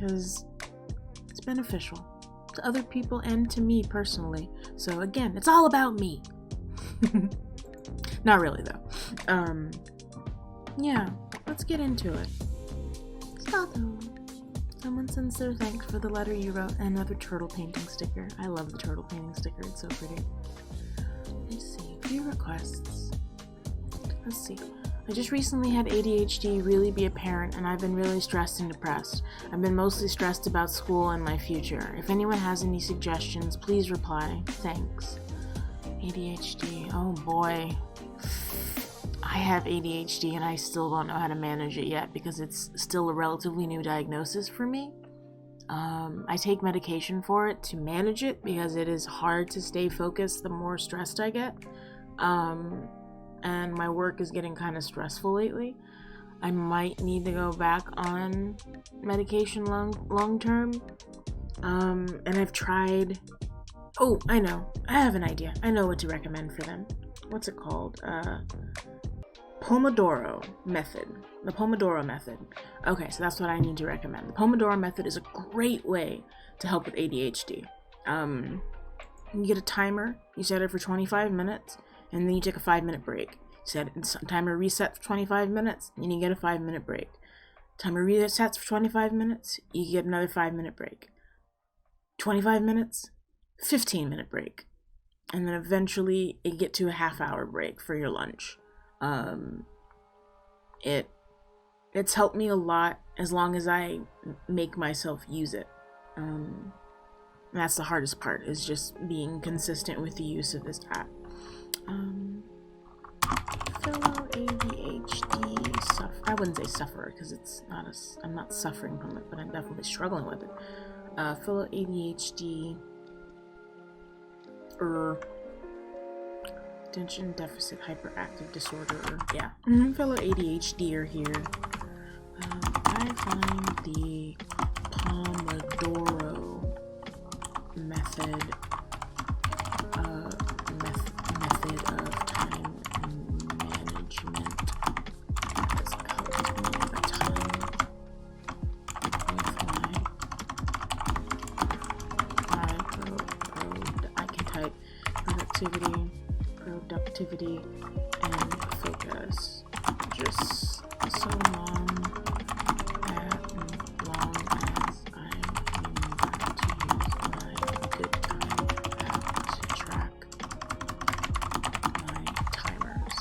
because it's beneficial to other people and to me personally. So again, it's all about me. Not really though. Yeah, let's get into it. Someone sends their thanks for the letter you wrote and another turtle painting sticker. I love the turtle painting sticker, it's so pretty. Let's see, a few requests. Let's see. I just recently had ADHD really be apparent, and I've been really stressed and depressed. I've been mostly stressed about school and my future. If anyone has any suggestions, please reply. Thanks. ADHD, oh boy. I have ADHD and I still don't know how to manage it yet because it's still a relatively new diagnosis for me. I take medication for it to manage it because it is hard to stay focused the more stressed I get. And my work is getting kind of stressful lately. I might need to go back on medication long term. And I've tried... Oh, I know. I have an idea. I know what to recommend for them. What's it called? Pomodoro method. The Pomodoro method. Okay, so that's what I need to recommend. The Pomodoro method is a great way to help with ADHD. You get a timer. You set it for 25 minutes. And then you take a 5-minute break. Set timer reset for 25 minutes, and you get a 5-minute break. Timer resets for 25 minutes, you get another 5-minute break. 25 minutes, 15-minute break. And then eventually you get to a half-hour break for your lunch. It's helped me a lot as long as I make myself use it. That's the hardest part, is just being consistent with the use of this app. Fellow ADHD I wouldn't say sufferer because it's not I'm not suffering from it, but I'm definitely struggling with it. Fellow ADHD attention deficit hyperactive disorder. Yeah. Fellow ADHD here. I find the Pomodoro method of time management has helped me a ton with I can type productivity and focus. Just so long as I remember to use my good time app to track my timers.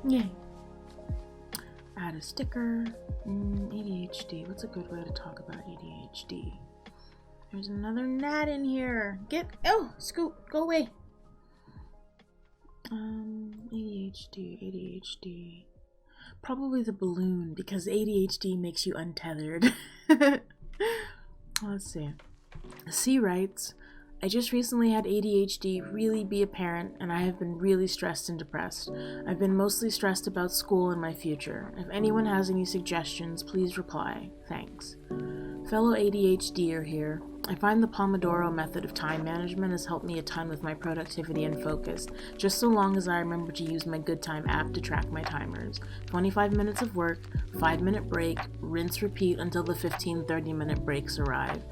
Yay. Add a sticker. ADHD. What's a good way to talk about ADHD? There's another gnat in here. Scoot, go away. ADHD. Probably the balloon, because ADHD makes you untethered. Let's see. C writes, I just recently had ADHD really be apparent, and I have been really stressed and depressed. I've been mostly stressed about school and my future. If anyone has any suggestions, please reply. Thanks. Fellow ADHDer here. I find the Pomodoro method of time management has helped me a ton with my productivity and focus, just so long as I remember to use my Good Time app to track my timers. 25 minutes of work, 5-minute break, rinse repeat until the 15-30-minute breaks arrive.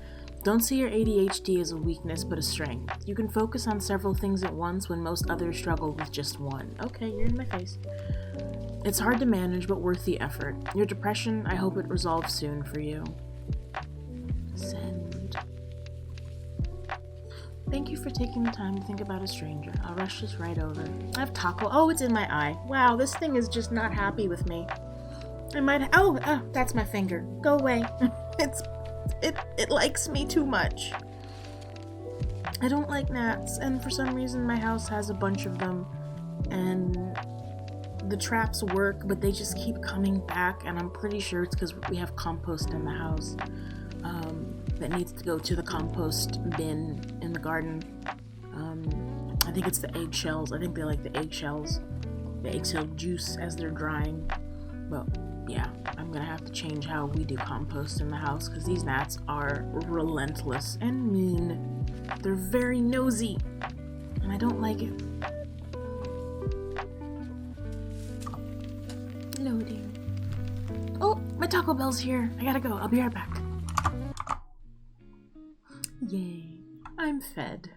Don't see your ADHD as a weakness but a strength. You can focus on several things at once when most others struggle with just one. Okay, you're in my face. It's hard to manage but worth the effort. Your depression, I hope it resolves soon for you. Send. Thank you for taking the time to think about a stranger. I'll rush this right over. I have taco. Oh, it's in my eye. Wow, this thing is just not happy with me. I might. Oh, that's my finger. Go away. It likes me too much. I don't like gnats, and for some reason my house has a bunch of them, and the traps work, but they just keep coming back, and I'm pretty sure it's because we have compost in the house that needs to go to the compost bin in the garden. I think it's the eggshells. I think they like the eggshells, the eggshell juice as they're drying. Well, yeah, I'm gonna have to change how we do compost in the house because these gnats are relentless and mean. They're very nosy, and I don't like it. Hello, dear. Oh, my Taco Bell's here. I gotta go. I'll be right back. Yay. I'm fed.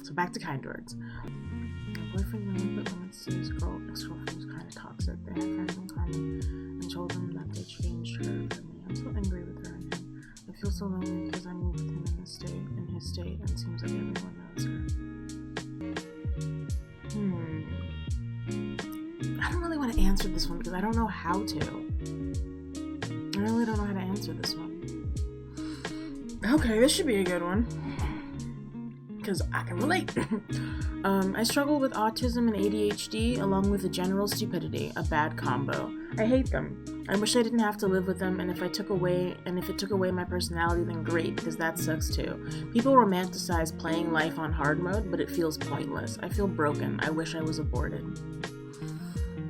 So back to kind words. My boyfriend knows that when his ex-girlfriend was kind of toxic. They had friends in common and told them that they changed her for me. I'm so angry with her and him. I feel so lonely because I moved with him in his state, and it seems like everyone knows her. I don't really want to answer this one because I don't know how to. I really don't know how to answer this one. Okay, this should be a good one. Because I can relate. I struggle with autism and ADHD along with a general stupidity, a bad combo. I hate them. I wish I didn't have to live with them, and if it took away my personality, then great, because that sucks too. People romanticize playing life on hard mode, but it feels pointless. I feel broken. I wish I was aborted.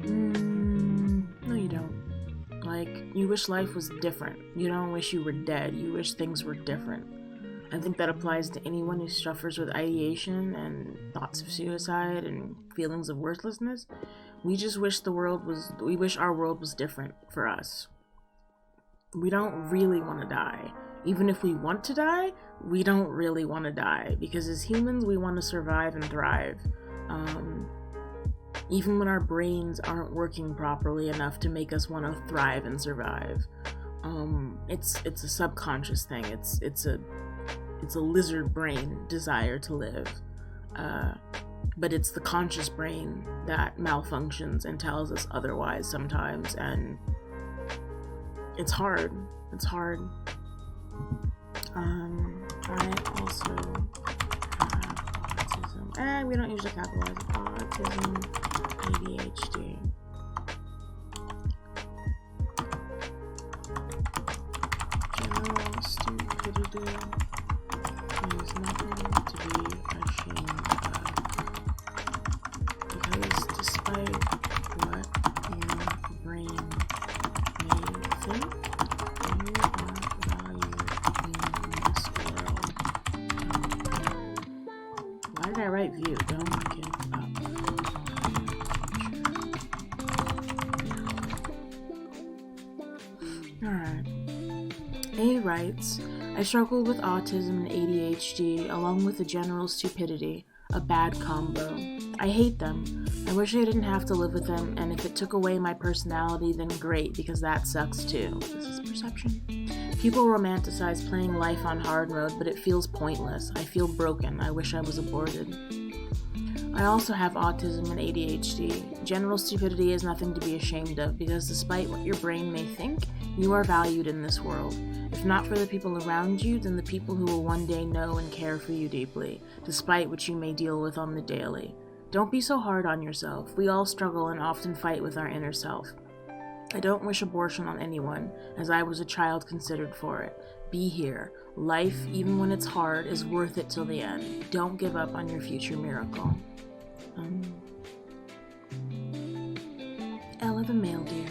No, you don't. Like, you wish life was different. You don't wish you were dead. You wish things were different. I think that applies to anyone who suffers with ideation and thoughts of suicide and feelings of worthlessness. We just wish we wish our world was different for us. We don't really want to die. Even if we want to die, we don't really want to die, because as humans, we want to survive and thrive. Even when our brains aren't working properly enough to make us want to thrive and survive. It's a subconscious thing. It's a lizard brain desire to live. But it's the conscious brain that malfunctions and tells us otherwise sometimes, and it's hard. It's hard. I also have autism. We don't usually capitalize autism, ADHD. General stupidity. There's nothing to be ashamed of, because despite what your brain may think, you are valued in this world. Why did I write view? Don't give up. Alright. A writes, I struggle with autism and ADHD along with a general stupidity, a bad combo. I hate them. I wish I didn't have to live with them, and if it took away my personality, then great, because that sucks too. This is perception. People romanticize playing life on hard mode, but it feels pointless. I feel broken. I wish I was aborted. I also have autism and ADHD. General stupidity is nothing to be ashamed of, because despite what your brain may think, you are valued in this world. If not for the people around you, then the people who will one day know and care for you deeply, despite what you may deal with on the daily. Don't be so hard on yourself. We all struggle and often fight with our inner self. I don't wish abortion on anyone, as I was a child considered for it. Be here. Life, even when it's hard, is worth it till the end. Don't give up on your future miracle. Ella the male deer.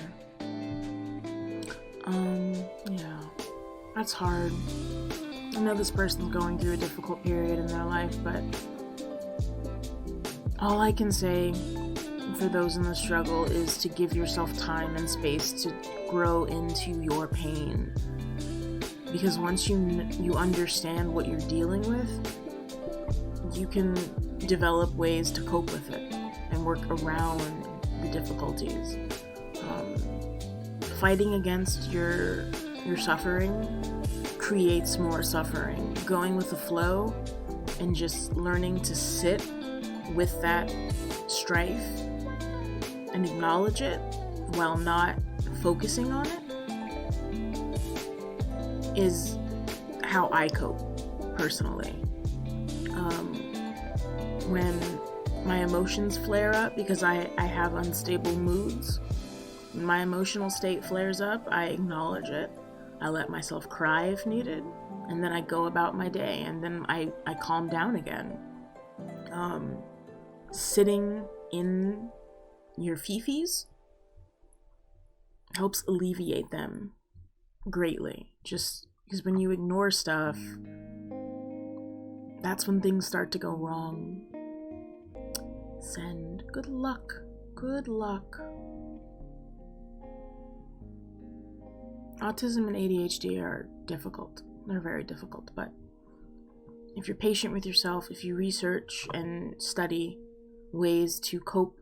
Yeah. That's hard. I know this person's going through a difficult period in their life, but all I can say for those in the struggle is to give yourself time and space to grow into your pain. Because once you understand what you're dealing with, you can develop ways to cope with it and work around the difficulties. Fighting against your suffering creates more suffering. Going with the flow and just learning to sit with that strife and acknowledge it while not focusing on it is how I cope personally. When my emotions flare up, because I have unstable moods, when my emotional state flares up, I acknowledge it. I let myself cry if needed, and then I go about my day, and then I calm down again. Sitting in your fifis helps alleviate them greatly. Just because when you ignore stuff, that's when things start to go wrong. Send. Good luck. Good luck. Autism and ADHD are difficult. They're very difficult, but if you're patient with yourself, if you research and study ways to cope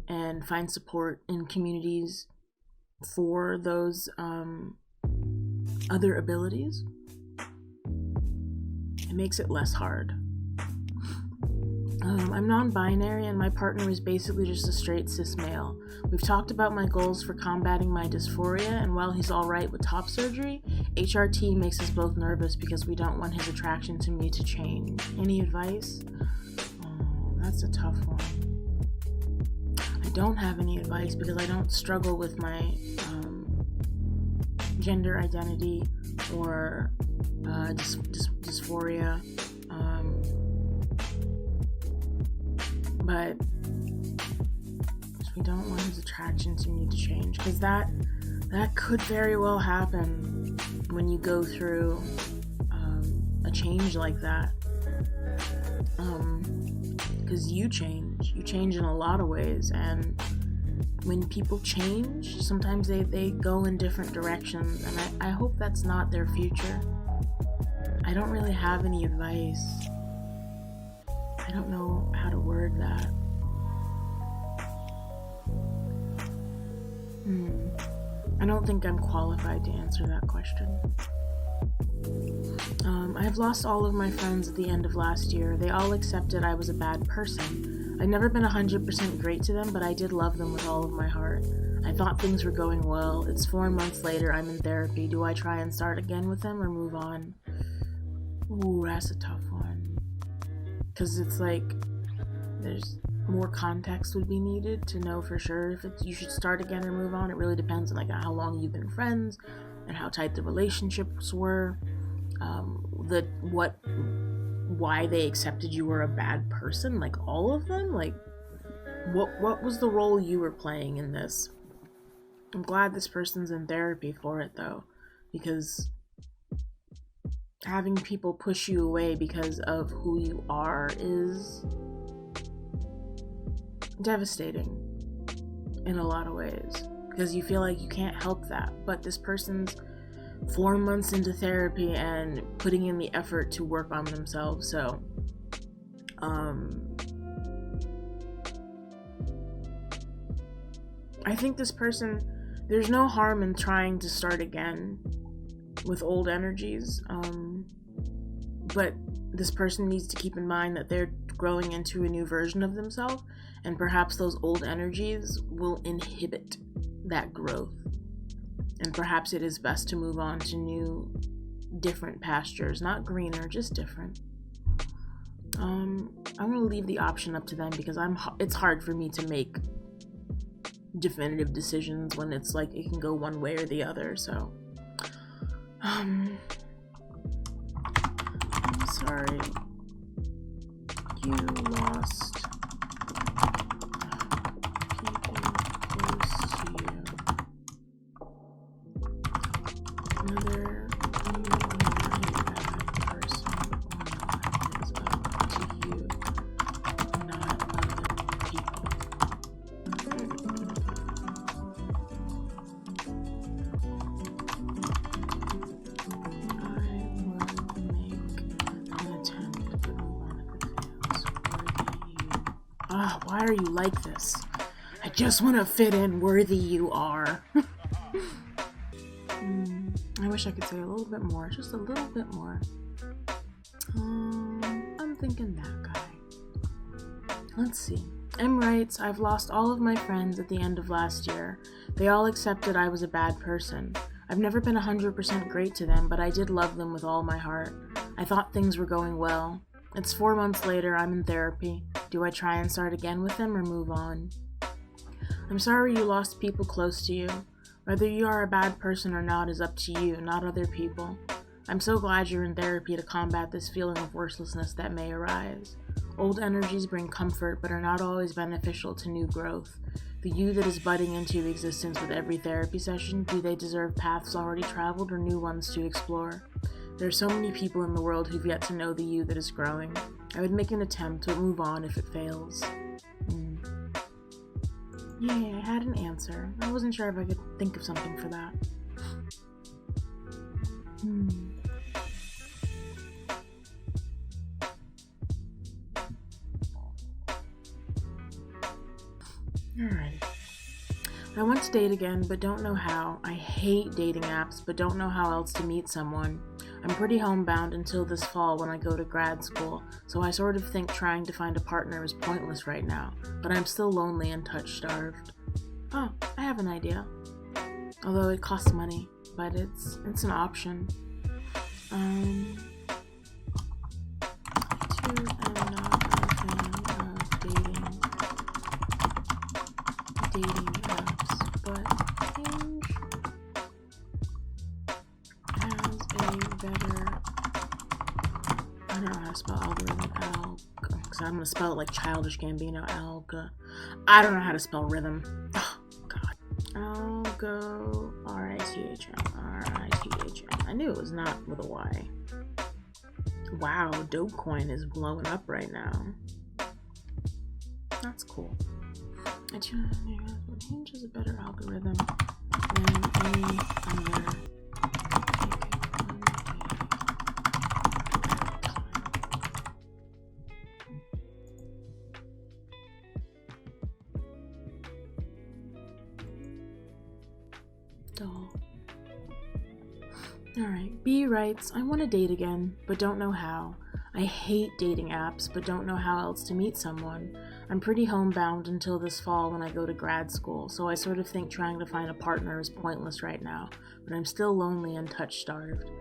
and find support in communities for those other abilities, it makes it less hard. I'm non-binary and my partner is basically just a straight cis male. We've talked about my goals for combating my dysphoria, and while he's alright with top surgery, HRT makes us both nervous because we don't want his attraction to me to change. Any advice? Oh, that's a tough one. I don't have any advice because I don't struggle with my gender identity or dysphoria. But we don't want his attraction to me to change, because that could very well happen when you go through a change like that. Because you change in a lot of ways, and when people change, sometimes they go in different directions, and I hope that's not their future. I don't really have any advice. I don't know how to word that. I don't think I'm qualified to answer that question. I've lost all of my friends at the end of last year. They all accepted I was a bad person. I've never been 100% great to them, but I did love them with all of my heart. I thought things were going well. It's 4 months later, I'm in therapy. Do I try and start again with them or move on? Ooh, that's a tough one. Because it's like, there's more context would be needed to know for sure if you should start again or move on. It really depends on like how long you've been friends and how tight the relationships were. Why they accepted you were a bad person, like all of them. Like, what was the role you were playing in this? I'm glad this person's in therapy for it though, because having people push you away because of who you are is devastating in a lot of ways, because you feel like you can't help that, but this person's 4 months into therapy and putting in the effort to work on themselves. So I think this person, there's no harm in trying to start again with old energies, but this person needs to keep in mind that they're growing into a new version of themselves, and perhaps those old energies will inhibit that growth, and perhaps it is best to move on to new, different pastures, not greener, just different. I'm gonna leave the option up to them because it's hard for me to make definitive decisions when it's like it can go one way or the other. So sorry you lost people close to you. Whether you are a bad person or not is up to you, not other people. Why are you like this? I just want to fit in. Worthy you are. I wish I could say a little bit more. Just a little bit more. I'm thinking that guy. Let's see. M writes, I've lost all of my friends at the end of last year. They all accepted I was a bad person. I've never been 100% great to them, but I did love them with all my heart. I thought things were going well. It's 4 months later, I'm in therapy. Do I try and start again with them or move on? I'm sorry you lost people close to you. Whether you are a bad person or not is up to you, not other people. I'm so glad you're in therapy to combat this feeling of worthlessness that may arise. Old energies bring comfort but are not always beneficial to new growth. The you that is budding into existence with every therapy session, do they deserve paths already traveled or new ones to explore? There are so many people in the world who've yet to know the you that is growing. I would make an attempt, but move on if it fails. Yay, I had an answer. I wasn't sure if I could think of something for that. Alright. I want to date again, but don't know how. I hate dating apps, but don't know how else to meet someone. I'm pretty homebound until this fall when I go to grad school, so I sort of think trying to find a partner is pointless right now, but I'm still lonely and touch-starved. Oh, I have an idea. Although it costs money, but it's an option. I too am not a fan of dating apps, but Hinge has a better, I don't know how to spell algorithm, because I'm going to spell it like Childish Gambino, I don't know how to spell rhythm. Oh, God. Algo, R-I-T-H-M. I knew it was not with a Y. Wow, Dogecoin is blowing up right now. That's cool. Hinge is a better algorithm than any other. Alright, B writes, I want to date again, but don't know how. I hate dating apps, but don't know how else to meet someone. I'm pretty homebound until this fall when I go to grad school, so I sort of think trying to find a partner is pointless right now, but I'm still lonely and touch-starved.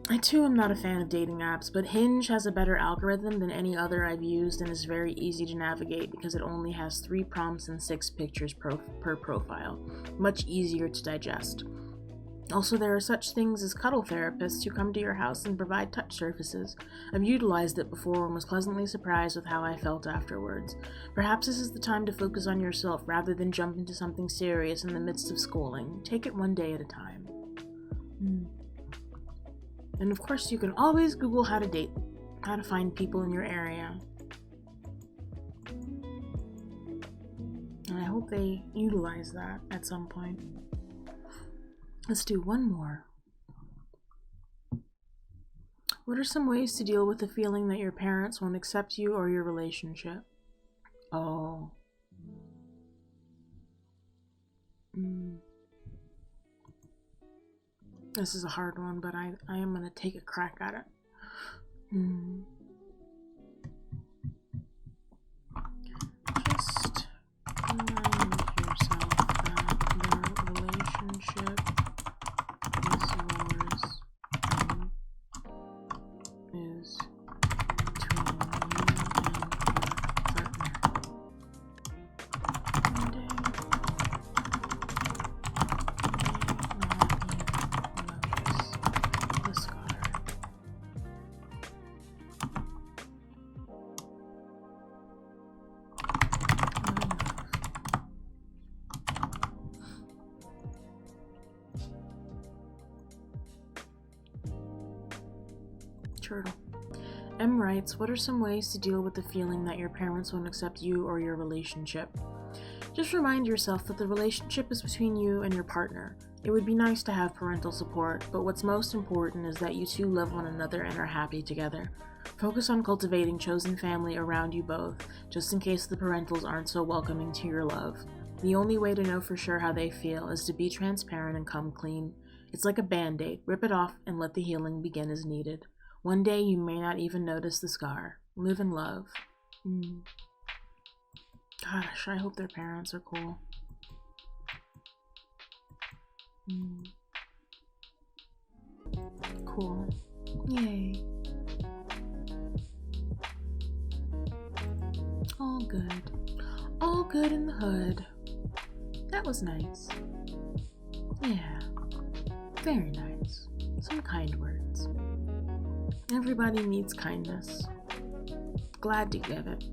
I too am not a fan of dating apps, but Hinge has a better algorithm than any other I've used and is very easy to navigate because it only has 3 prompts and 6 pictures per profile. Much easier to digest. Also, there are such things as cuddle therapists who come to your house and provide touch services. I've utilized it before and was pleasantly surprised with how I felt afterwards. Perhaps this is the time to focus on yourself rather than jump into something serious in the midst of schooling. Take it one day at a time. And of course, you can always Google how to date, how to find people in your area. And I hope they utilize that at some point. Let's do one more. What are some ways to deal with the feeling that your parents won't accept you or your relationship? Oh. This is a hard one, but I am going to take a crack at it. Just remind yourself that the relationship is yours and is between you and your partner. One day, you may not even notice the scar. Turtle. M writes, what are some ways to deal with the feeling that your parents won't accept you or your relationship? Just remind yourself that the relationship is between you and your partner. It would be nice to have parental support, but what's most important is that you two love one another and are happy together. Focus on cultivating chosen family around you both, just in case the parentals aren't so welcoming to your love. The only way to know for sure how they feel is to be transparent and come clean. It's like a band-aid. Rip it off and let the healing begin as needed. One day you may not even notice the scar. Live in love. Gosh, I hope their parents are cool. Cool. Yay. All good. All good in the hood. That was nice. Yeah. Very nice. Some kind words. Everybody needs kindness. Glad to give it.